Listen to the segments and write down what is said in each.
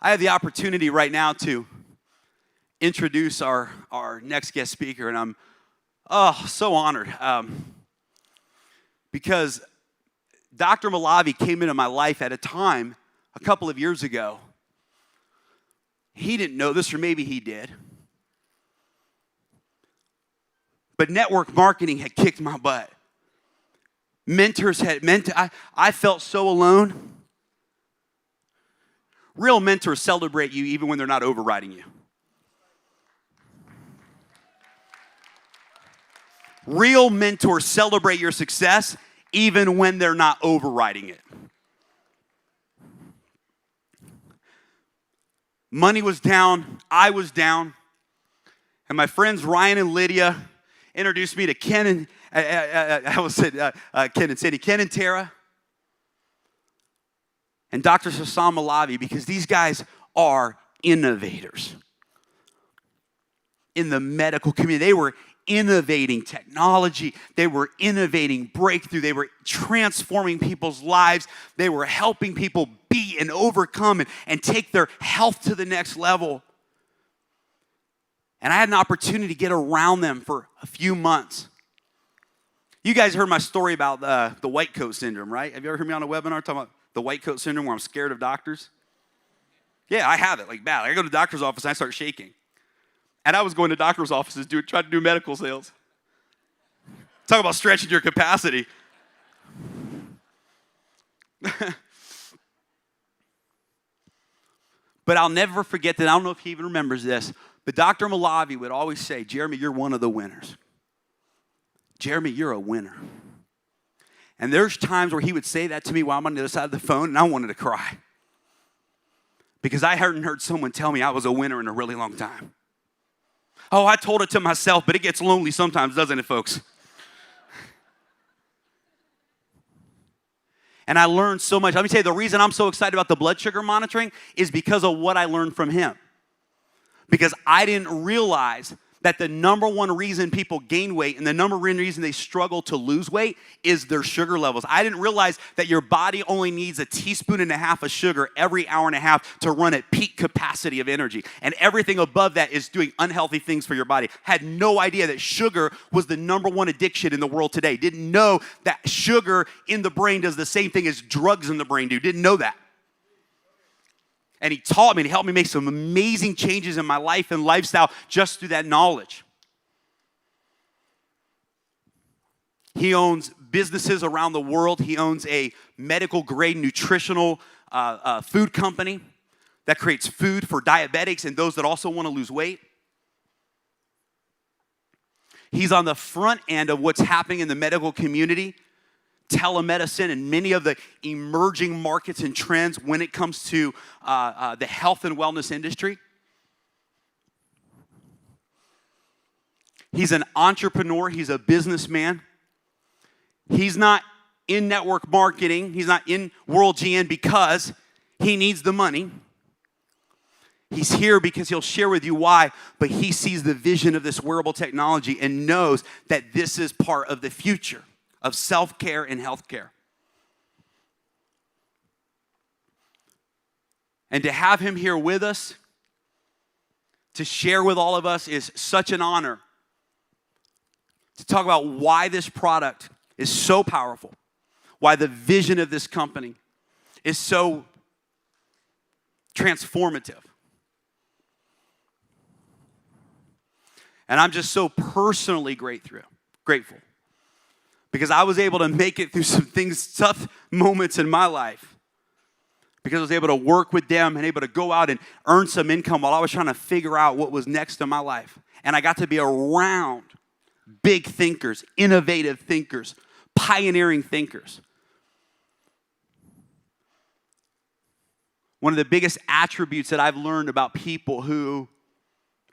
I have the opportunity right now to introduce our next guest speaker, and I'm so honored because Dr. Moulavi came into my life at a time a couple of years ago. He didn't know this, or maybe he did, but network marketing had kicked my butt. Mentors I felt so alone. Real mentors celebrate you even when they're not overriding you. Real mentors celebrate your success even when they're not overriding it. Money was down, I was down, and my friends Ryan and Lydia introduced me to Ken and Ken and Tara, and Dr. Sass Moulavi, because these guys are innovators in the medical community. They were innovating technology. They were innovating breakthrough. They were transforming people's lives. They were helping people be and overcome and take their health to the next level. And I had an opportunity to get around them for a few months. You guys heard my story about the white coat syndrome, right? Have you ever heard me on a webinar talking about the white coat syndrome where I'm scared of doctors? Yeah, I have it, like bad. I go to the doctor's office and I start shaking. And I was going to doctor's offices trying to do medical sales. Talk about stretching your capacity. But I'll never forget that. I don't know if he even remembers this, but Dr. Moulavi would always say, Jeremy, you're one of the winners. Jeremy, you're a winner. And there's times where he would say that to me while I'm on the other side of the phone, and I wanted to cry. Because I hadn't heard someone tell me I was a winner in a really long time. Oh, I told it to myself, but it gets lonely sometimes, doesn't it, folks? And I learned so much. Let me tell you, the reason I'm so excited about the blood sugar monitoring is because of what I learned from him. Because I didn't realize that the number one reason people gain weight and the number one reason they struggle to lose weight is their sugar levels. I didn't realize that your body only needs 1.5 teaspoons of sugar every hour and a half to run at peak capacity of energy. And everything above that is doing unhealthy things for your body. Had no idea that sugar was the number one addiction in the world today. Didn't know that sugar in the brain does the same thing as drugs in the brain do. Didn't know that. And he taught me and helped me make some amazing changes in my life and lifestyle just through that knowledge. He owns businesses around the world. He owns a medical-grade nutritional food company that creates food for diabetics and those that also want to lose weight. He's on the front end of what's happening in the medical community, telemedicine, and many of the emerging markets and trends when it comes to the health and wellness industry. He's an entrepreneur. He's a businessman. He's not in network marketing. He's not in World GN because he needs the money. He's here because he'll share with you why, but he sees the vision of this wearable technology and knows that this is part of the future of self-care and healthcare. And to have him here with us, to share with all of us, is such an honor. To talk about why this product is so powerful, why the vision of this company is so transformative. And I'm just so personally grateful. Because I was able to make it through some tough moments in my life. Because I was able to work with them and able to go out and earn some income while I was trying to figure out what was next in my life. And I got to be around big thinkers, innovative thinkers, pioneering thinkers. One of the biggest attributes that I've learned about people who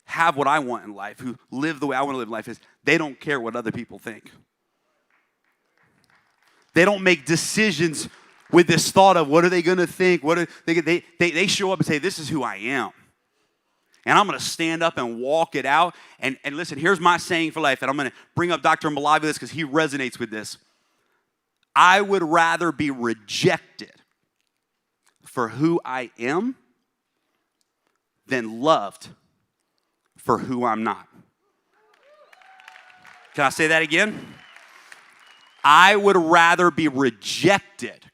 have what I want in life, who live the way I want to live in life, is they don't care what other people think. They don't make decisions with this thought of what are they going to think. They show up and say, this is who I am. And I'm going to stand up and walk it out. And listen, here's my saying for life. And I'm going to bring up Dr. Moulavi with this because he resonates with this. I would rather be rejected for who I am than loved for who I'm not. Can I say that again? I would rather be rejected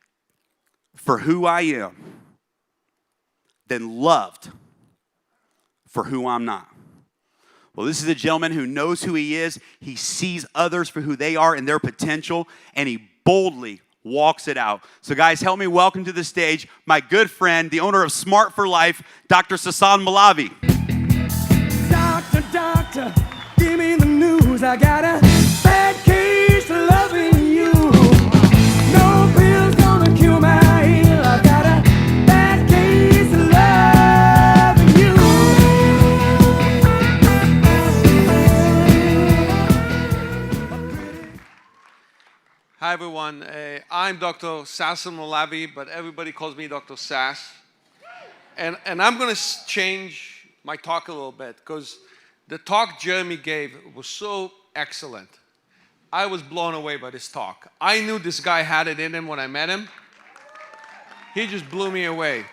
for who I am than loved for who I'm not. Well, this is a gentleman who knows who he is. He sees others for who they are and their potential, and he boldly walks it out. So guys, help me welcome to the stage my good friend, the owner of Smart for Life, Dr. Sass Moulavi. Doctor, give me the news. I got a bad case of loving you. No pill's gonna cure my ill. I got a bad case of loving you. Hi everyone, I'm Dr. Sass Moulavi, but everybody calls me Dr. Sass. And I'm going to change my talk a little bit because the talk Jeremy gave was so excellent. I was blown away by this talk. I knew this guy had it in him when I met him. He just blew me away.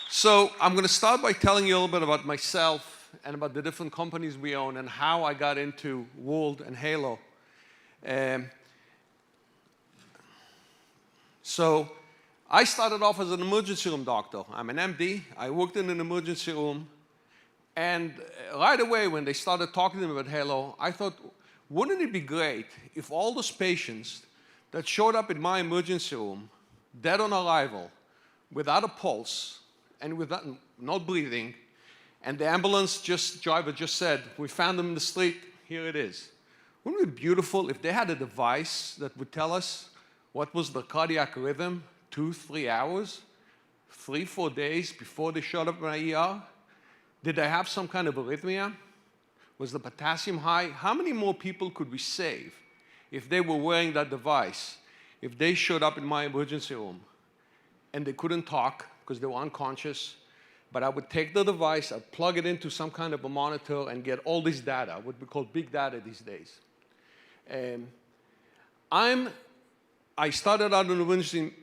So I'm going to start by telling you a little bit about myself and about the different companies we own and how I got into World and Helo. So I started off as an emergency room doctor. I'm an MD. I worked in an emergency room. And right away, when they started talking to me about Helo, I thought, wouldn't it be great if all those patients that showed up in my emergency room, dead on arrival, without a pulse, and without not breathing, and the ambulance driver just said, we found them in the street, here it is. Wouldn't it be beautiful if they had a device that would tell us what was the cardiac rhythm 2-3 hours, 3-4 days before they showed up in my ER? Did they have some kind of arrhythmia? Was the potassium high? How many more people could we save if they were wearing that device? If they showed up in my emergency room and they couldn't talk because they were unconscious, but I would take the device, I'd plug it into some kind of a monitor and get all this data, what we call big data these days. I started out in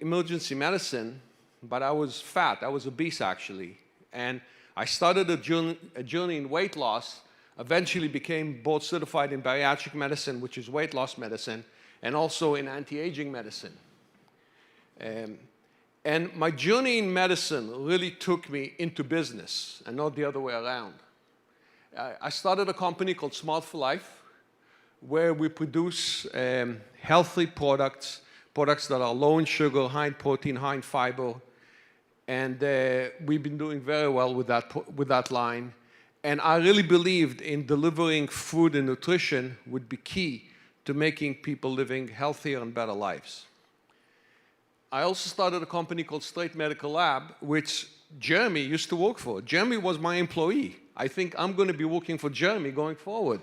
emergency medicine, but I was fat. I was obese, actually. And I started a journey in weight loss, eventually became board certified in bariatric medicine, which is weight loss medicine, and also in anti-aging medicine. And my journey in medicine really took me into business and not the other way around. I started a company called Smart for Life, where we produce healthy products that are low in sugar, high in protein, high in fiber. And we've been doing very well with that line. And I really believed in delivering food and nutrition would be key to making people living healthier and better lives. I also started a company called Straight Medical Lab, which Jeremy used to work for. Jeremy was my employee. I think I'm going to be working for Jeremy going forward.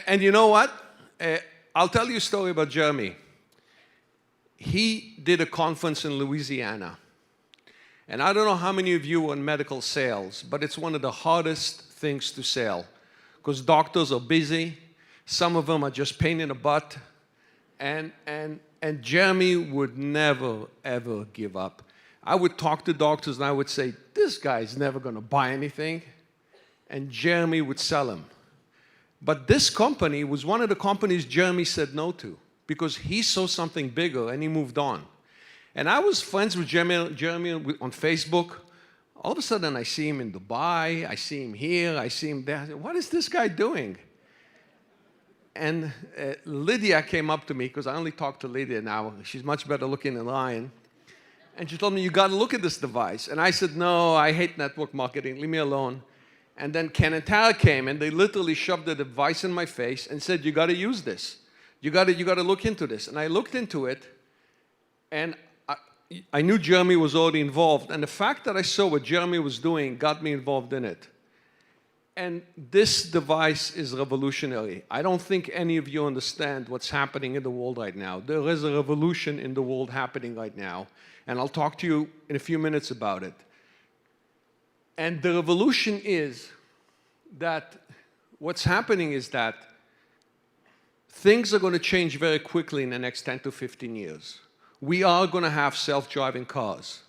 and you know what? I'll tell you a story about Jeremy. He did a conference in Louisiana. And I don't know how many of you are in medical sales, but it's one of the hardest things to sell because doctors are busy. Some of them are just pain in the butt. And Jeremy would never, ever give up. I would talk to doctors and I would say, this guy's never going to buy anything. And Jeremy would sell them. But this company was one of the companies Jeremy said no to because he saw something bigger and he moved on. And I was friends with Jeremy on Facebook. All of a sudden, I see him in Dubai. I see him here. I see him there. I said, what is this guy doing? And Lydia came up to me because I only talk to Lydia now. She's much better looking than Ryan. And she told me, you got to look at this device. And I said, no, I hate network marketing. Leave me alone. And then Ken and Tara came, and they literally shoved the device in my face and said, you got to use this. You got to look into this. And I looked into it, and I knew Jeremy was already involved. And the fact that I saw what Jeremy was doing got me involved in it. And this device is revolutionary. I don't think any of you understand what's happening in the world right now. There is a revolution in the world happening right now. And I'll talk to you in a few minutes about it. And the revolution is that what's happening is that things are going to change very quickly in the next 10 to 15 years. We are going to have self-driving cars.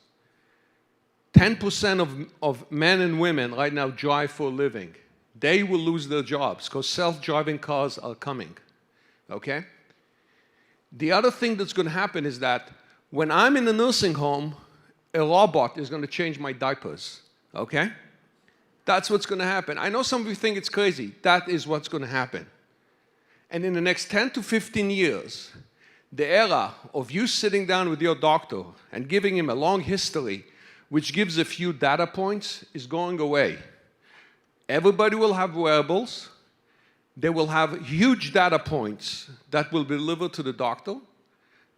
10% of men and women right now drive for a living. They will lose their jobs because self-driving cars are coming, okay? The other thing that's going to happen is that when I'm in a nursing home, a robot is going to change my diapers, okay? That's what's going to happen. I know some of you think it's crazy. That is what's going to happen. And in the next 10 to 15 years, the era of you sitting down with your doctor and giving him a long history, which gives a few data points, is going away. Everybody will have wearables. They will have huge data points that will be delivered to the doctor.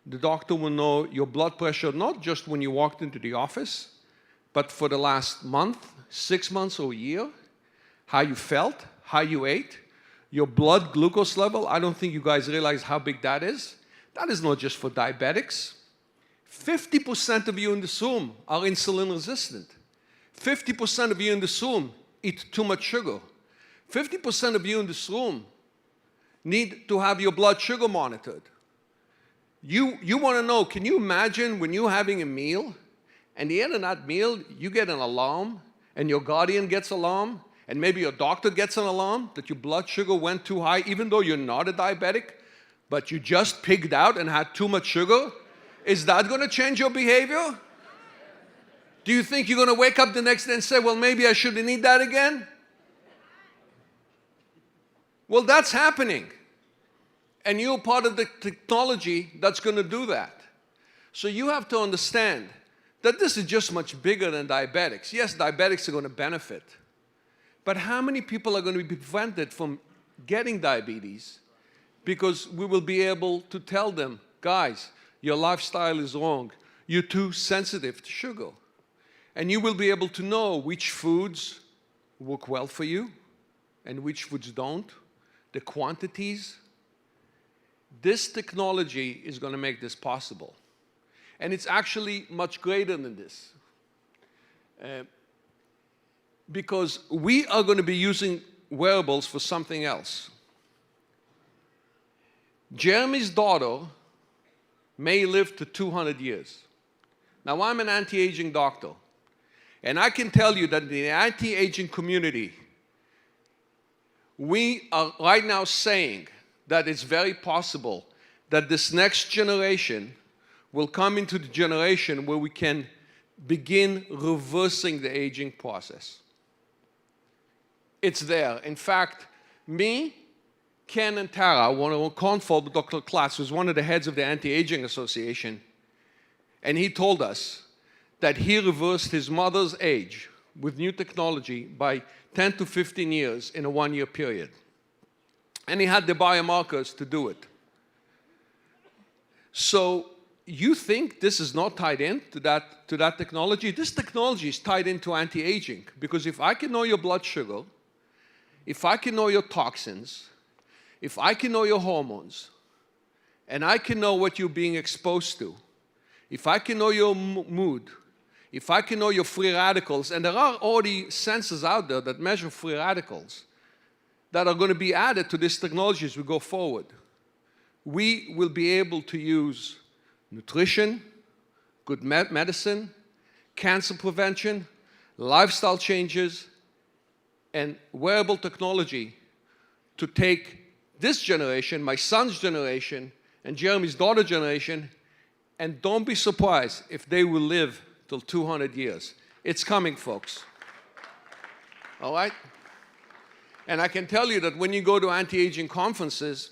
The doctor will know your blood pressure, not just when you walked into the office, but for the last month, 6 months, or a year, how you felt, how you ate, your blood glucose level. I don't think you guys realize how big that is. That is not just for diabetics. 50% of you in this room are insulin resistant. 50% of you in this room eat too much sugar. 50% of you in this room need to have your blood sugar monitored. You want to know, can you imagine when you're having a meal, and at the end of that meal, you get an alarm, and your guardian gets an alarm, and maybe your doctor gets an alarm that your blood sugar went too high, even though you're not a diabetic, but you just pigged out and had too much sugar? Is that going to change your behavior? Do you think you're going to wake up the next day and say, well, maybe I shouldn't eat that again? Well, that's happening. And you're part of the technology that's going to do that. So you have to understand that this is just much bigger than diabetics. Yes, diabetics are going to benefit. But how many people are going to be prevented from getting diabetes because we will be able to tell them, guys, your lifestyle is wrong. You're too sensitive to sugar. And you will be able to know which foods work well for you and which foods don't, the quantities. This technology is going to make this possible. And it's actually much greater than this. Because we are going to be using wearables for something else. Jeremy's daughter may live to 200 years. Now, I'm an anti-aging doctor. And I can tell you that in the anti-aging community, we are right now saying that it's very possible that this next generation will come into the generation where we can begin reversing the aging process. It's there. In fact, me, Ken, and Tara, one of our confold, Dr. Klaas, who's one of the heads of the Anti-Aging Association, and he told us that he reversed his mother's age with new technology by 10 to 15 years in a one-year period. And he had the biomarkers to do it. So you think this is not tied in to that technology? This technology is tied into anti-aging, because if I can know your blood sugar, if I can know your toxins, if I can know your hormones, and I can know what you're being exposed to, if I can know your mood, if I can know your free radicals, and there are already sensors out there that measure free radicals that are going to be added to this technology as we go forward, we will be able to use nutrition, good medicine, cancer prevention, lifestyle changes, and wearable technology to take this generation, my son's generation, and Jeremy's daughter generation, and don't be surprised if they will live till 200 years. It's coming, folks. All right? And I can tell you that when you go to anti-aging conferences,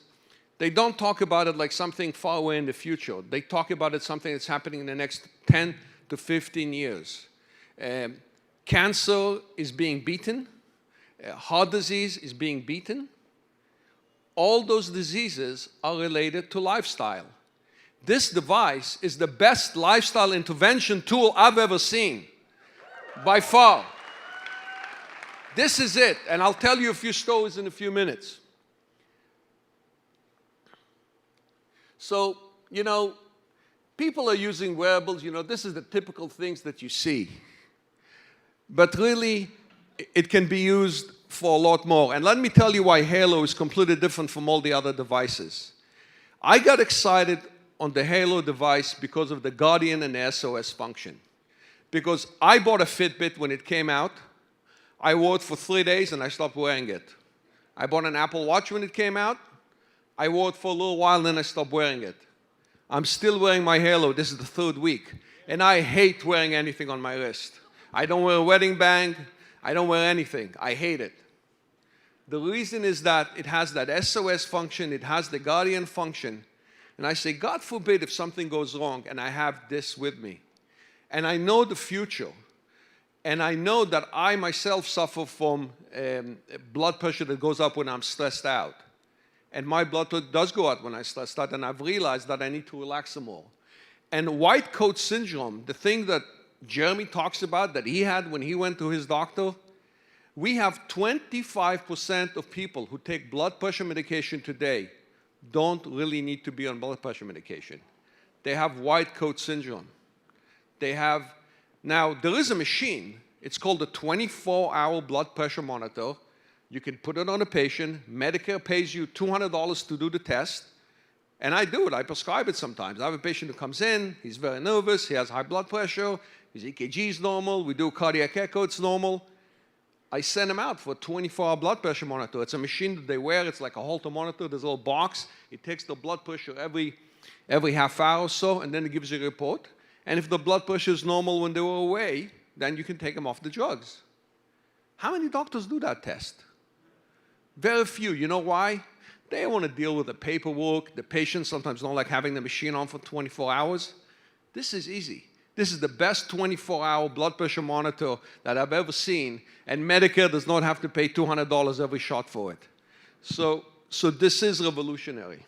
they don't talk about it like something far away in the future. They talk about it something that's happening in the next 10 to 15 years. Cancer is being beaten. Heart disease is being beaten. All those diseases are related to lifestyle. This device is the best lifestyle intervention tool I've ever seen, by far. This is it, and I'll tell you a few stories in a few minutes. So, people are using wearables, this is the typical things that you see. But really, it can be used for a lot more. And let me tell you why Helo is completely different from all the other devices. I got excited on the Helo device because of the Guardian and the SOS function. Because I bought a Fitbit when it came out. I wore it for 3 days and I stopped wearing it. I bought an Apple Watch when it came out. I wore it for a little while, then I stopped wearing it. I'm still wearing my Helo. This is the 3rd week. And I hate wearing anything on my wrist. I don't wear a wedding band. I don't wear anything. I hate it. The reason is that it has that SOS function. It has the Guardian function. And I say, God forbid if something goes wrong and I have this with me. And I know the future. And I know that I myself suffer from blood pressure that goes up when I'm stressed out. And my blood pressure does go up when I'm stressed out, and I've realized that I need to relax some more. And white coat syndrome, the thing that Jeremy talks about that he had when he went to his doctor, we have 25% of people who take blood pressure medication today don't really need to be on blood pressure medication. They have white coat syndrome. They have, now there is a machine, it's called a 24-hour blood pressure monitor. You can put it on a patient. Medicare pays you $200 to do the test. And I do it. I prescribe it sometimes. I have a patient who comes in. He's very nervous. He has high blood pressure. His EKG is normal. We do cardiac echo. It's normal. I send him out for a 24-hour blood pressure monitor. It's a machine that they wear. It's like a Holter monitor. There's a little box. It takes the blood pressure every half hour or so, and then it gives you a report. And if the blood pressure is normal when they were away, then you can take them off the drugs. How many doctors do that test? Very few. You know why? They don't want to deal with the paperwork. The patients sometimes don't like having the machine on for 24 hours. This is easy. This is the best 24-hour blood pressure monitor that I've ever seen, and Medicare does not have to pay $200 every shot for it. So this is revolutionary.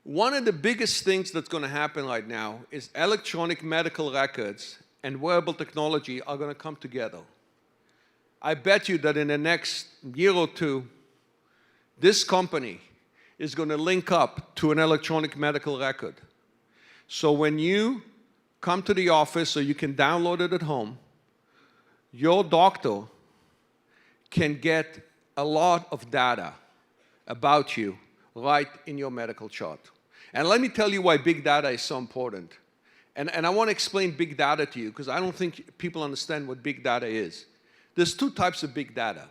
One of the biggest things that's going to happen right now is electronic medical records and wearable technology are going to come together. I bet you that in the next year or two, this company is going to link up to an electronic medical record. So when you come to the office or you can download it at home, your doctor can get a lot of data about you right in your medical chart. And let me tell you why big data is so important. And I want to explain big data to you because I don't think people understand what big data is. There's 2 types of big data.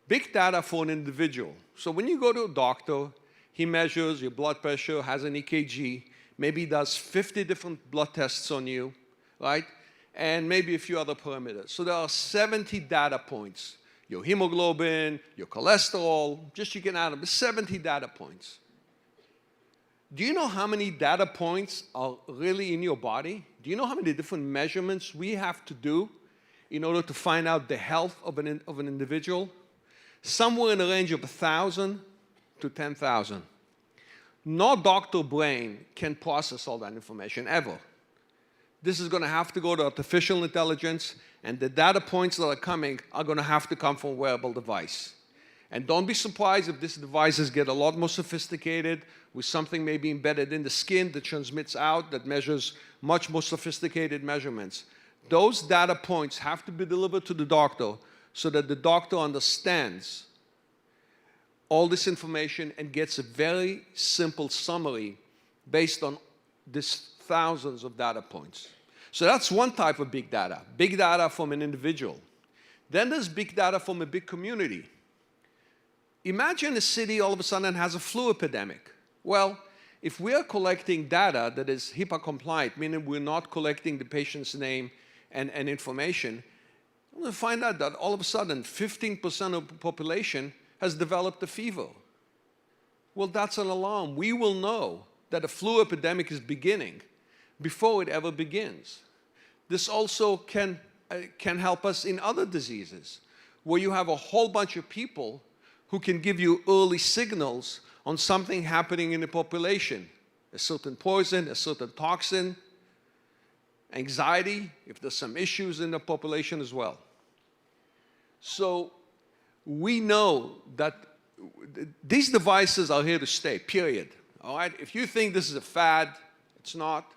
Big data for an individual. So when you go to a doctor, he measures your blood pressure, has an EKG, maybe does 50 different blood tests on you, right? And maybe a few other parameters. So there are 70 data points. Your hemoglobin, your cholesterol, just you can add them, 70 data points. Do you know how many data points are really in your body? Do you know how many different measurements we have to do in order to find out the health of an individual? Somewhere in the range of 1,000 to 10,000. No doctor brain can process all that information, ever. This is going to have to go to artificial intelligence, and the data points that are coming are going to have to come from a wearable device. And don't be surprised if these devices get a lot more sophisticated with something maybe embedded in the skin that transmits out, that measures much more sophisticated measurements. Those data points have to be delivered to the doctor so that the doctor understands all this information and gets a very simple summary based on these thousands of data points. So that's one type of big data from an individual. Then there's big data from a big community. Imagine a city all of a sudden has a flu epidemic. Well, if we are collecting data that is HIPAA compliant, meaning we're not collecting the patient's name and information, we're going to find out that all of a sudden 15% of the population has developed a fever. Well, that's an alarm. We will know that a flu epidemic is beginning before it ever begins. This also can help us in other diseases, where you have a whole bunch of people who can give you early signals on something happening in the population, a certain poison, a certain toxin, anxiety, if there's some issues in the population as well. So we know that these devices are here to stay, period. All right? If you think this is a fad, it's not.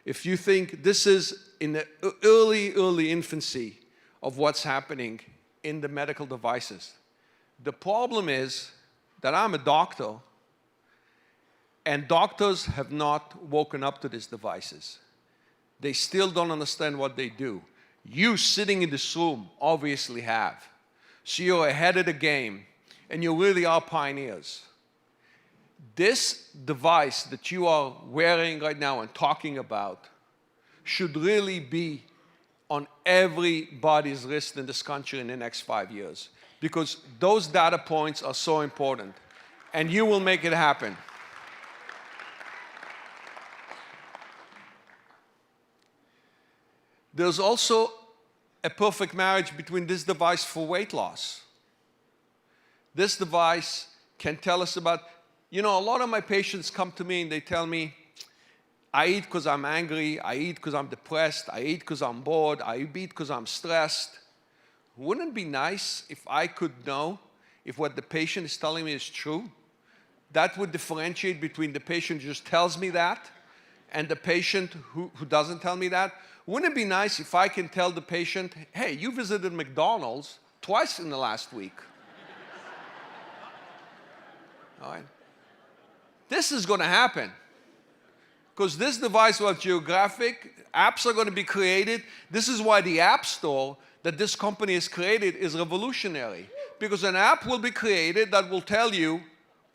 If you think this is in the early infancy of what's happening in the medical devices, the problem is that I'm a doctor, And doctors have not woken up to these devices. They still don't understand what they do. You sitting in this room obviously have. So you're ahead of the game, and you really are pioneers. This device that you are wearing right now and talking about should really be on everybody's wrist in this country in the next 5 years, because those data points are so important, and you will make it happen. There's also a perfect marriage between this device for weight loss. This device can tell us about, a lot of my patients come to me and they tell me, I eat because I'm angry, I eat because I'm depressed, I eat because I'm bored, I eat because I'm stressed. Wouldn't it be nice if I could know if what the patient is telling me is true? That would differentiate between the patient who just tells me that and the patient who doesn't tell me that. Wouldn't it be nice if I can tell the patient, hey, you visited McDonald's twice in the last week? All right. This is going to happen because this device was geographic. Apps are going to be created. This is why the App Store that this company has created is revolutionary, because an app will be created that will tell you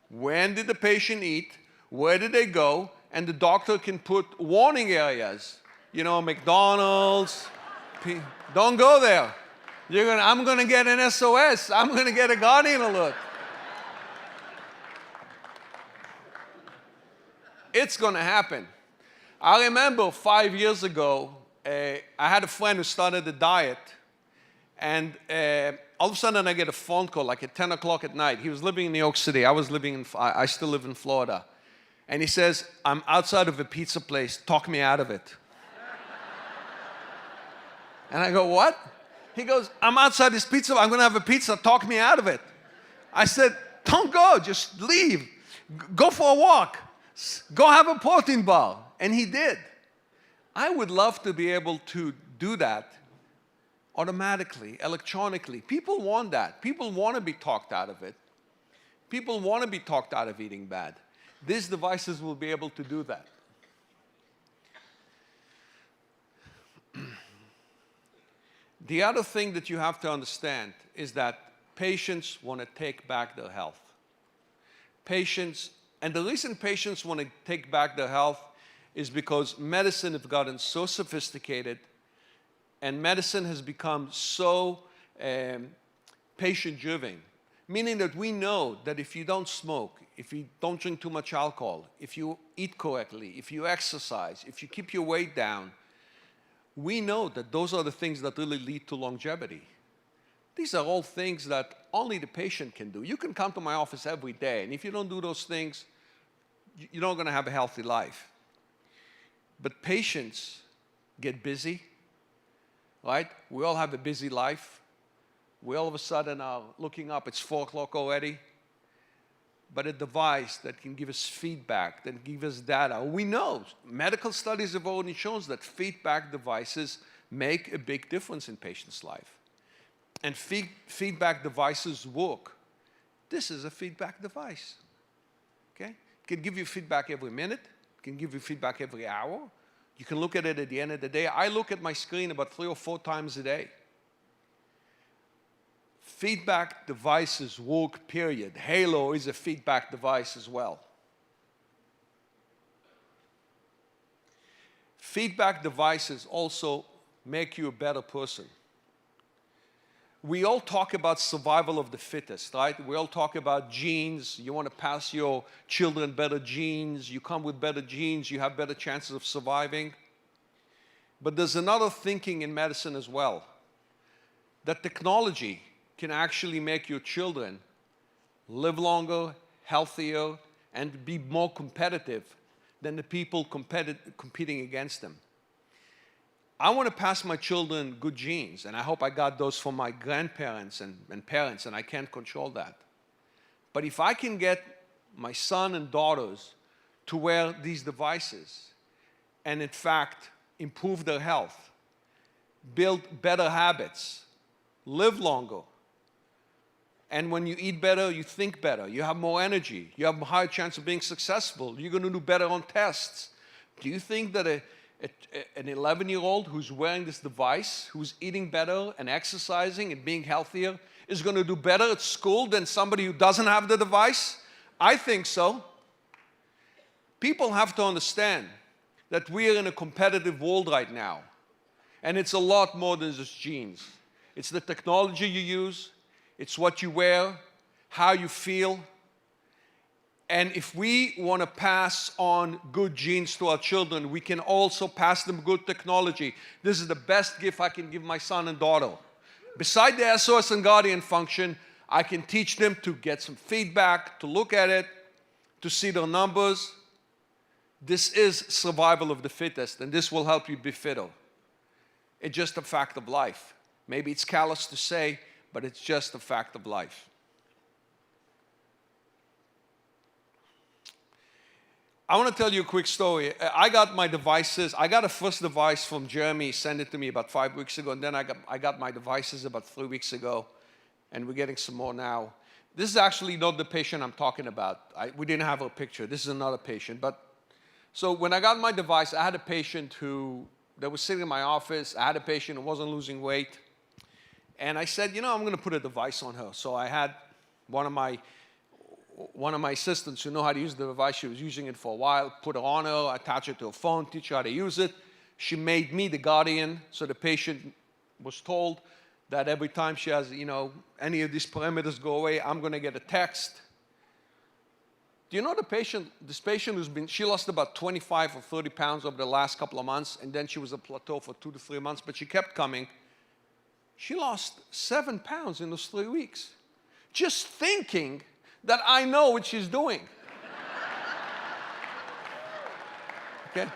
when did the patient eat, where did they go, and the doctor can put warning areas. McDonald's, don't go there. I'm going to get an SOS. I'm going to get a Guardian alert. It's going to happen. I remember 5 years ago, I had a friend who started a diet, and all of a sudden I get a phone call like at 10 o'clock at night. He was living in New York City. I still live in Florida. And he says, I'm outside of a pizza place. Talk me out of it. And I go, what? He goes, I'm outside this pizza. I'm going to have a pizza. Talk me out of it. I said, don't go. Just leave. Go for a walk. Go have a protein bar. And he did. I would love to be able to do that automatically, electronically. People want that. People want to be talked out of it. People want to be talked out of eating bad. These devices will be able to do that. The other thing that you have to understand is that patients want to take back their health. And the reason patients want to take back their health is because medicine has gotten so sophisticated, and medicine has become so patient-driven, meaning that we know that if you don't smoke, if you don't drink too much alcohol, if you eat correctly, if you exercise, if you keep your weight down, we know that those are the things that really lead to longevity. These are all things that only the patient can do. You can come to my office every day, and if you don't do those things, you're not going to have a healthy life. But patients get busy, right? We all have a busy life. We all of a sudden are looking up, it's 4 o'clock already. But a device that can give us feedback, that can give us data. We know, medical studies have already shown that feedback devices make a big difference in patients' life. And feedback devices work. This is a feedback device, okay? It can give you feedback every minute. It can give you feedback every hour. You can look at it at the end of the day. I look at my screen about 3 or 4 times a day. Feedback devices work, period. Helo is a feedback device as well. Feedback devices also make you a better person. We all talk about survival of the fittest, right? We all talk about genes. You want to pass your children better genes. You come with better genes. You have better chances of surviving. But there's another thinking in medicine as well, that technology can actually make your children live longer, healthier, and be more competitive than the people competing against them. I want to pass my children good genes, and I hope I got those from my grandparents and parents, and I can't control that. But if I can get my son and daughters to wear these devices and, in fact, improve their health, build better habits, live longer, And when you eat better, you think better. You have more energy. You have a higher chance of being successful. You're going to do better on tests. Do you think that an 11-year-old who's wearing this device, who's eating better and exercising and being healthier, is going to do better at school than somebody who doesn't have the device? I think so. People have to understand that we are in a competitive world right now. And it's a lot more than just genes. It's the technology you use, it's what you wear, how you feel. And if we want to pass on good genes to our children, we can also pass them good technology. This is the best gift I can give my son and daughter. Beside the SOS and Guardian function, I can teach them to get some feedback, to look at it, to see their numbers. This is survival of the fittest, and this will help you be fitter. It's just a fact of life. Maybe it's callous to say, but it's just a fact of life. I want to tell you a quick story. I got my devices. I got a first device from Jeremy. He sent it to me about 5 weeks ago, and then I got my devices about 3 weeks ago, and we're getting some more now. This is actually not the patient I'm talking about. We didn't have a picture. This is another patient. So when I got my device, I had a patient that was sitting in my office. I had a patient who wasn't losing weight. And I said, you know, I'm going to put a device on her. So I had one of my assistants who know how to use the device. She was using it for a while. Put it on her, attach it to her phone, teach her how to use it. She made me the guardian. So the patient was told that every time she has, you know, any of these parameters go away, I'm going to get a text. Do you know this patient she lost about 25 or 30 pounds over the last couple of months, and then she was at plateau for 2 to 3 months, but she kept coming. She lost 7 pounds in those 3 weeks. Just thinking that I know what she's doing. Okay?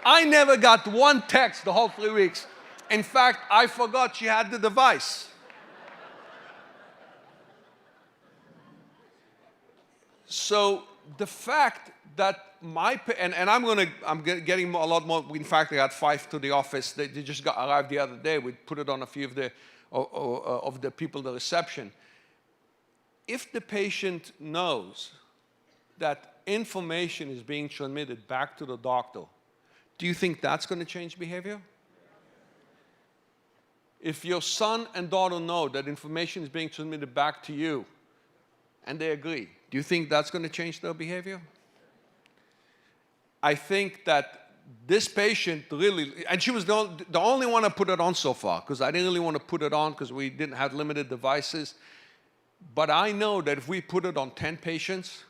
I never got one text the whole 3 weeks. In fact, I forgot she had the device. So the fact that I'm getting a lot more. In fact, I got 5 to the office. They just arrived the other day. We put it on a few of the people in the reception. If the patient knows that information is being transmitted back to the doctor, do you think that's going to change behavior? If your son and daughter know that information is being transmitted back to you, and they agree, do you think that's going to change their behavior? I think that this patient really, and she was the only one I put it on so far, because I didn't really want to put it on because we didn't have limited devices. But I know that if we put it on 10 patients,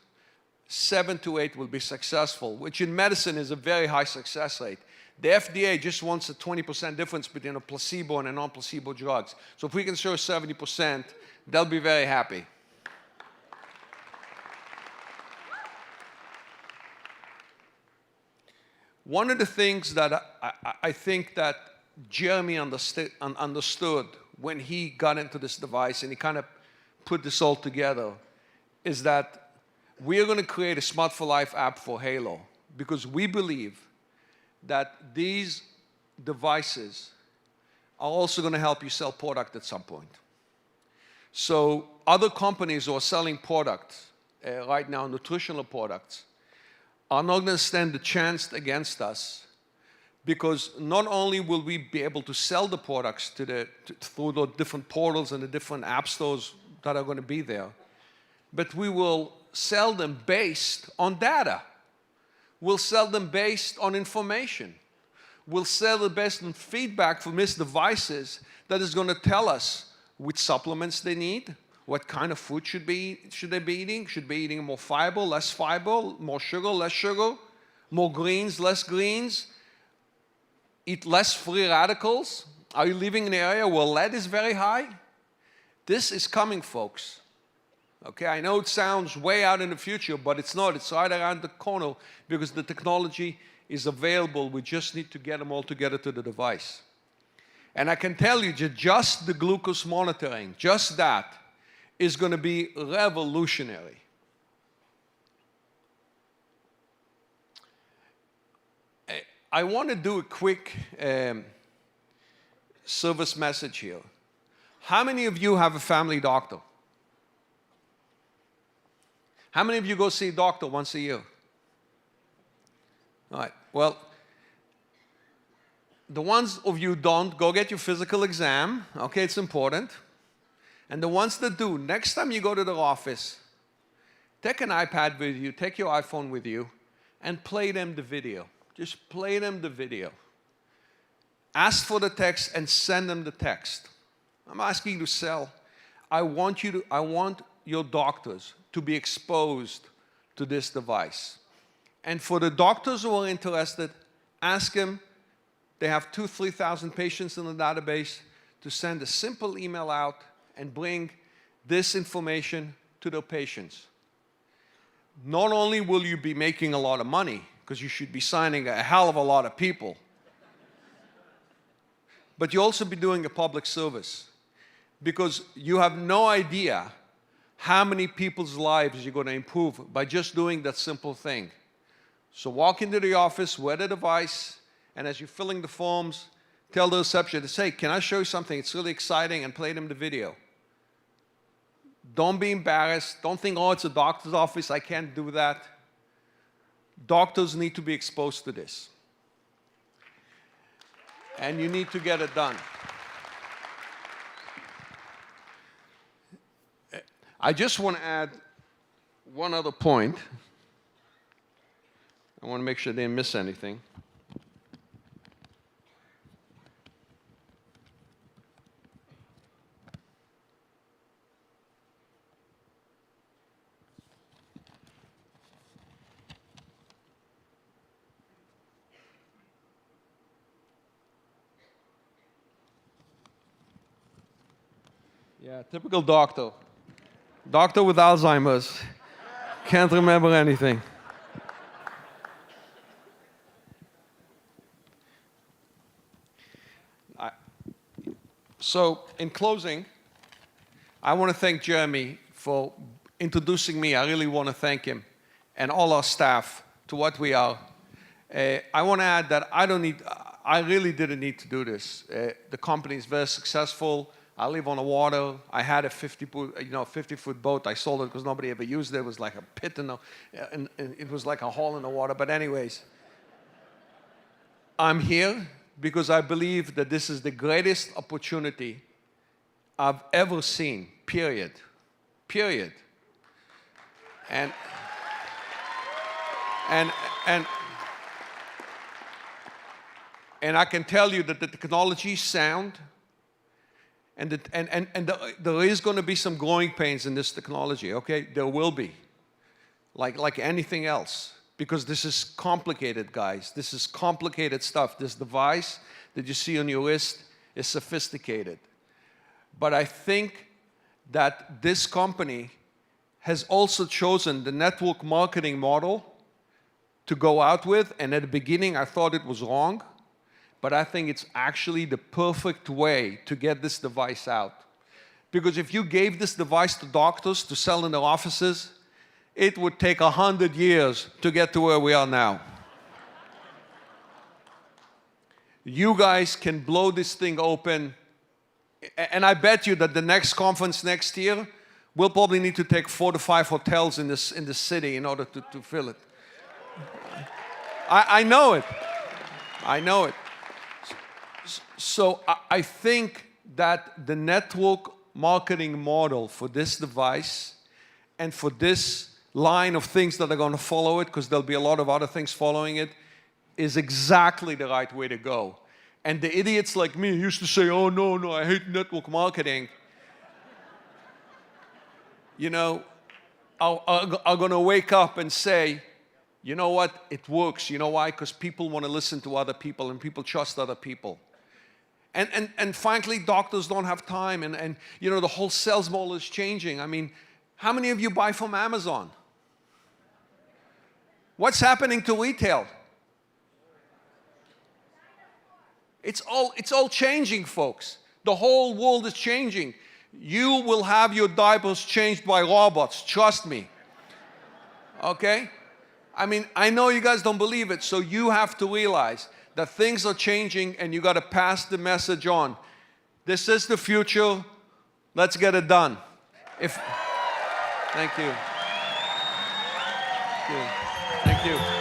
7 to 8 will be successful, which in medicine is a very high success rate. The FDA just wants a 20% difference between a placebo and a non-placebo drugs. So if we can show 70%, they'll be very happy. One of the things that I think that Jeremy understood when he got into this device, and he kind of put this all together, is that we are going to create a Smart for Life app for Helo, because we believe that these devices are also going to help you sell product at some point. So other companies who are selling products right now, nutritional products, are not going to stand a chance against us, because not only will we be able to sell the products through the different portals and the different app stores that are going to be there, but we will sell them based on data. We'll sell them based on information. We'll sell them based on feedback from these devices that is going to tell us which supplements they need, what kind of food should they be eating? Should be eating more fiber, less fiber, more sugar, less sugar, more greens, less greens, eat less free radicals? Are you living in an area where lead is very high? This is coming, folks. Okay, I know it sounds way out in the future, but it's not. It's right around the corner, because the technology is available. We just need to get them all together to the device. And I can tell you that just the glucose monitoring, just that, is going to be revolutionary. I want to do a quick service message here. How many of you have a family doctor? How many of you go see a doctor once a year? All right. Well, the ones of you who don't, go get your physical exam. Okay, it's important. And the ones that do, next time you go to the office, take an iPad with you, take your iPhone with you, and play them the video. Just play them the video. Ask for the text and send them the text. I'm asking you to sell. I want your doctors to be exposed to this device. And for the doctors who are interested, ask them, they have 2,000 to 3,000 patients in the database, to send a simple email out and bring this information to their patients. Not only will you be making a lot of money, because you should be signing a hell of a lot of people, but you'll also be doing a public service, because you have no idea how many people's lives you're going to improve by just doing that simple thing. So walk into the office, wear the device, and as you're filling the forms, tell the receptionist, hey, can I show you something? It's really exciting, and play them the video. Don't be embarrassed. Don't think, oh, it's a doctor's office, I can't do that. Doctors need to be exposed to this. And you need to get it done. I just want to add one other point. I want to make sure I didn't miss anything. Yeah, typical doctor. Doctor with Alzheimer's. Can't remember anything. So, in closing, I want to thank Jeremy for introducing me. I really want to thank him and all our staff to what we are. I want to add that I really didn't need to do this. The company is very successful. I live on the water. I had a 50-foot boat. I sold it because nobody ever used it. It was like a pit and it was like a hole in the water. But anyways, I'm here because I believe that this is the greatest opportunity I've ever seen, period. Period. And I can tell you that the technology is sound, and there is going to be some growing pains in this technology, okay? There will be, like anything else, because this is complicated, guys. This is complicated stuff. This device that you see on your wrist is sophisticated. But I think that this company has also chosen the network marketing model to go out with, and at the beginning I thought it was wrong, but I think it's actually the perfect way to get this device out. Because if you gave this device to doctors to sell in their offices, it would take 100 years to get to where we are now. You guys can blow this thing open, and I bet you that the next conference next year, we'll probably need to take 4 to 5 hotels in the city in order to fill it. I know it. I know it. So I think that the network marketing model for this device and for this line of things that are going to follow it, because there'll be a lot of other things following it, is exactly the right way to go. And the idiots like me used to say, oh, no, I hate network marketing, you know, are going to wake up and say, you know what, it works. You know why? Because people want to listen to other people and people trust other people. And frankly, doctors don't have time, and you know, the whole sales model is changing. I mean, how many of you buy from Amazon? What's happening to retail? It's all changing, folks. The whole world is changing. You will have your diapers changed by robots, trust me. Okay? I mean, I know you guys don't believe it, so you have to realize that things are changing and you got to pass the message on. This is the future. Let's get it done. Thank you. you. Thank you.